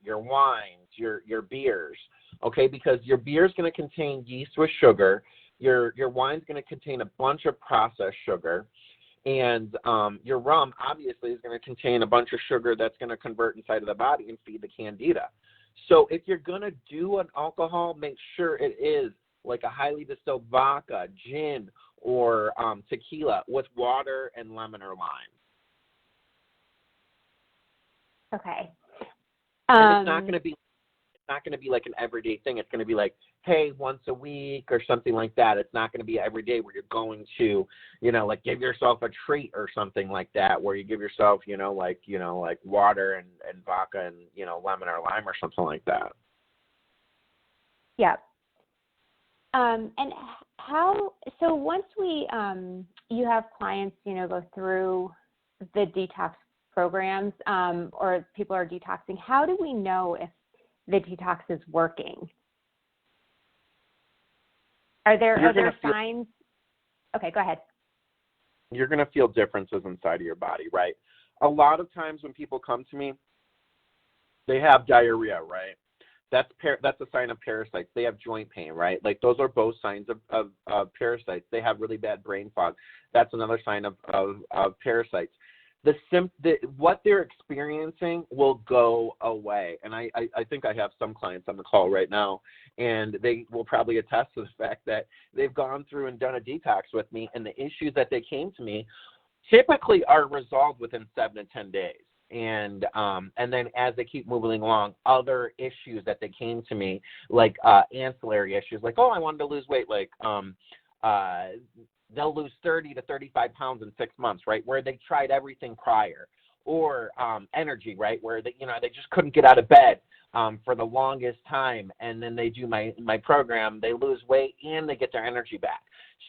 wines, your beers, okay? Because your beer is going to contain yeast with sugar. Your wine's going to contain a bunch of processed sugar. And your rum, obviously, is going to contain a bunch of sugar that's going to convert inside of the body and feed the candida. So if you're going to do an alcohol, make sure it is like a highly distilled vodka, gin, or tequila with water and lemon or lime. Okay. And it's not going to be like an everyday thing. It's going to be like, hey, once a week or something like that. It's not going to be every day where you're going to, like give yourself a treat or something like that, where you give yourself, like water and vodka and, lemon or lime or something like that. Yeah. And so once you have clients, go through the detox programs, or people are detoxing, how do we know if the detox is working? Are there signs? Okay, go ahead. You're going to feel differences inside of your body, right? A lot of times when people come to me, they have diarrhea, right? That's a sign of parasites. They have joint pain, right? Like those are both signs of parasites. They have really bad brain fog. That's another sign of parasites. What they're experiencing will go away. And I think I have some clients on the call right now, and they will probably attest to the fact that they've gone through and done a detox with me, and the issues that they came to me typically are resolved within 7 to 10 days. And then as they keep moving along, other issues that they came to me, like ancillary issues, like, oh, I wanted to lose weight, like they'll lose 30 to 35 pounds in 6 months, right, where they tried everything prior. Or energy, right, where they just couldn't get out of bed for the longest time, and then they do my program, they lose weight, and they get their energy back.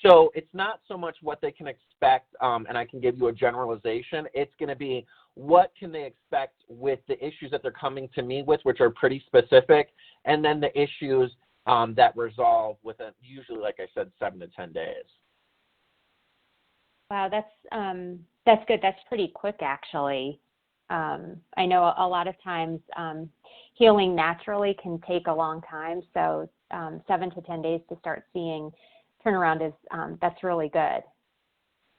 So it's not so much what they can expect, and I can give you a generalization. It's going to be what can they expect with the issues that they're coming to me with, which are pretty specific, and then the issues that resolve within usually, like I said, 7 to 10 days. Wow, that's good. That's pretty quick, actually. I know a lot of times healing naturally can take a long time, so 7 to 10 days to start seeing turnaround is that's really good.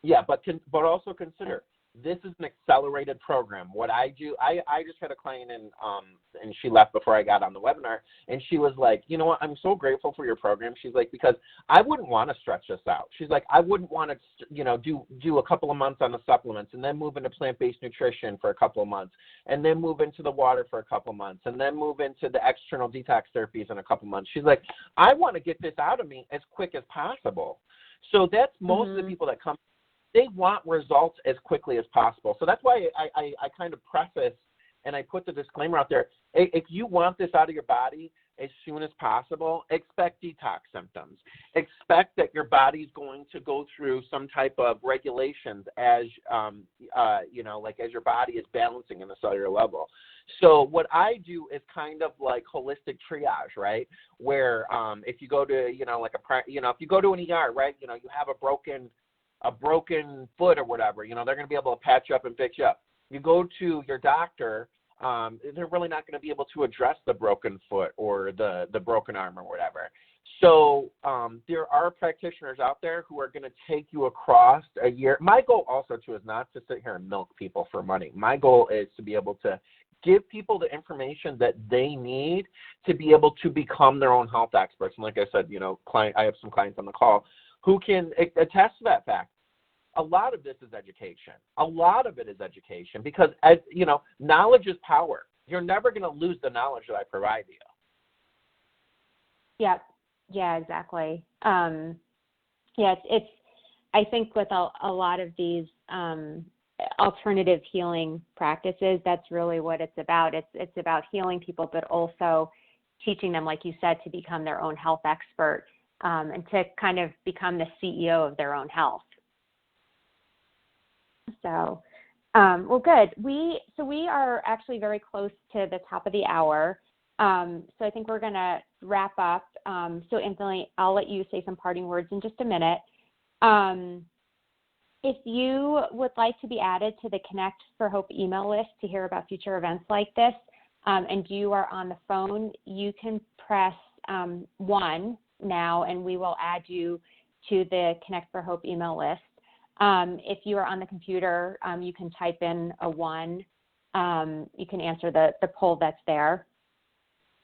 Yeah, but also consider This is an accelerated program. What I do, I just had a client and she left before I got on the webinar, and she was like, you know what, I'm so grateful for your program. She's like, because I wouldn't want to stretch this out. She's like, I wouldn't want to, you know, do a couple of months on the supplements and then move into plant-based nutrition for a couple of months and then move into the water for a couple of months and then move into the external detox therapies in a couple of months. She's like, I want to get this out of me as quick as possible. So that's most of the people that come. They want results as quickly as possible. So that's why I kind of preface and I put the disclaimer out there. If you want this out of your body as soon as possible, expect detox symptoms. Expect that your body's going to go through some type of regulations as, you know, like as your body is balancing in the cellular level. So what I do is kind of like holistic triage, right? Where if you go to, you know, like if you go to an ER, right, you know, you have a broken foot or whatever, you know, they're going to be able to patch you up and fix you up. You go to your doctor, they're really not going to be able to address the broken foot or the broken arm or whatever. So there are practitioners out there who are going to take you across a year. My goal also, too, is not to sit here and milk people for money. My goal is to be able to give people the information that they need to be able to become their own health experts. And like I said, you know, I have some clients on the call who can attest to that fact. A lot of this is education. A lot of it is education because, as you know, knowledge is power. You're never going to lose the knowledge that I provide you. Yeah, exactly. It's I think with a lot of these alternative healing practices, that's really what it's about. It's about healing people, but also teaching them, like you said, to become their own health expert. And to kind of become the CEO of their own health. So, well, good. We are actually very close to the top of the hour. So I think we're going to wrap up. So Anthony, I'll let you say some parting words in just a minute. If you would like to be added to the Connect for Hope email list to hear about future events like this, and you are on the phone, you can press 1 now, and we will add you to the Connect for Hope email list. If you are on the computer, you can type in a 1. You can answer the poll that's there.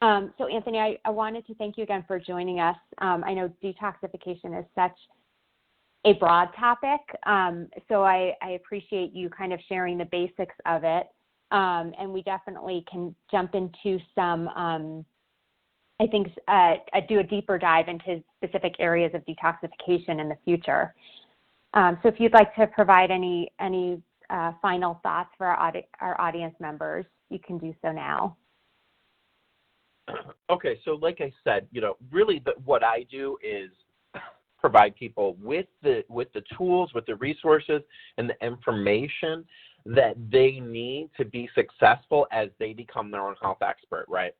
So Anthony, I wanted to thank you again for joining us. I know detoxification is such a broad topic, so I appreciate you kind of sharing the basics of it, and we definitely can jump into some I think do a deeper dive into specific areas of detoxification in the future. So if you'd like to provide any final thoughts for our audience members, you can do so now. Okay, so like I said, you know, really what I do is provide people with the tools, with the resources, and the information that they need to be successful as they become their own health expert, right?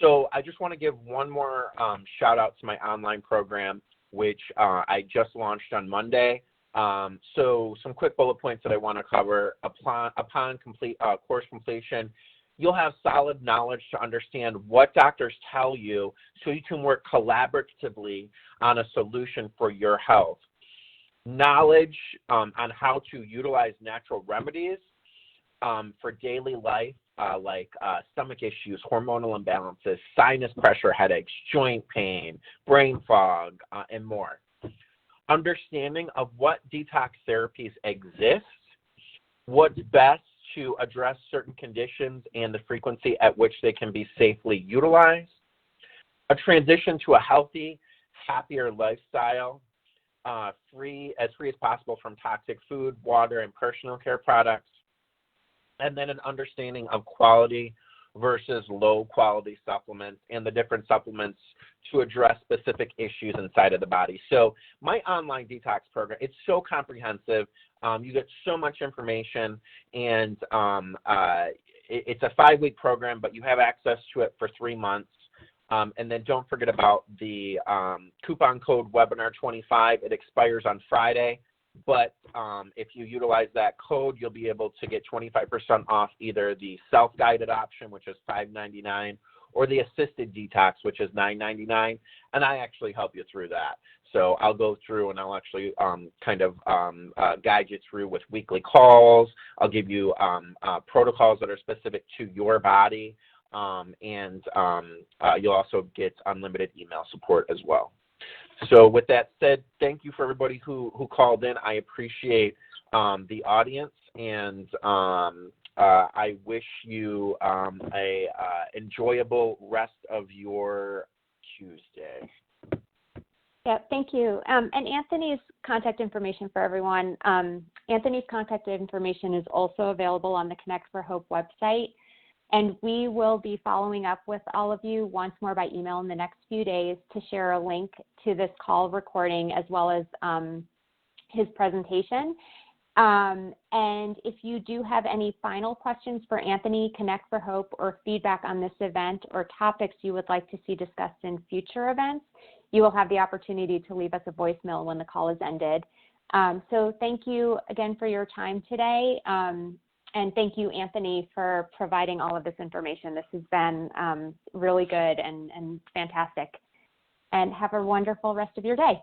So I just want to give one more shout out to my online program, which I just launched on Monday. So some quick bullet points that I want to cover. Upon course completion, you'll have solid knowledge to understand what doctors tell you so you can work collaboratively on a solution for your health. Knowledge on how to utilize natural remedies for daily life, like stomach issues, hormonal imbalances, sinus pressure, headaches, joint pain, brain fog, and more. Understanding of what detox therapies exist, what's best to address certain conditions and the frequency at which they can be safely utilized, a transition to a healthy, happier lifestyle, as free as possible from toxic food, water, and personal care products, and then an understanding of quality versus low quality supplements and the different supplements to address specific issues inside of the body. So my online detox program, it's so comprehensive. You get so much information, and it's a 5-week program, but you have access to it for 3 months. And then don't forget about the coupon code webinar25. It expires on Friday. But if you utilize that code, you'll be able to get 25% off either the self-guided option, which is $5.99, or the assisted detox, which is $9.99, and I actually help you through that. So I'll go through and I'll actually guide you through with weekly calls. I'll give you protocols that are specific to your body, and you'll also get unlimited email support as well. So with that said, thank you for everybody who called in. I appreciate the audience, and I wish you a enjoyable rest of your Tuesday. Yeah, thank you. And Anthony's contact information for everyone. Anthony's contact information is also available on the Connect for Hope website. And we will be following up with all of you once more by email in the next few days to share a link to this call recording as well as his presentation. And if you do have any final questions for Anthony, Connect for Hope, or feedback on this event or topics you would like to see discussed in future events, you will have the opportunity to leave us a voicemail when the call is ended. So thank you again for your time today. And thank you, Anthony, for providing all of this information. This has been really good and fantastic. And have a wonderful rest of your day.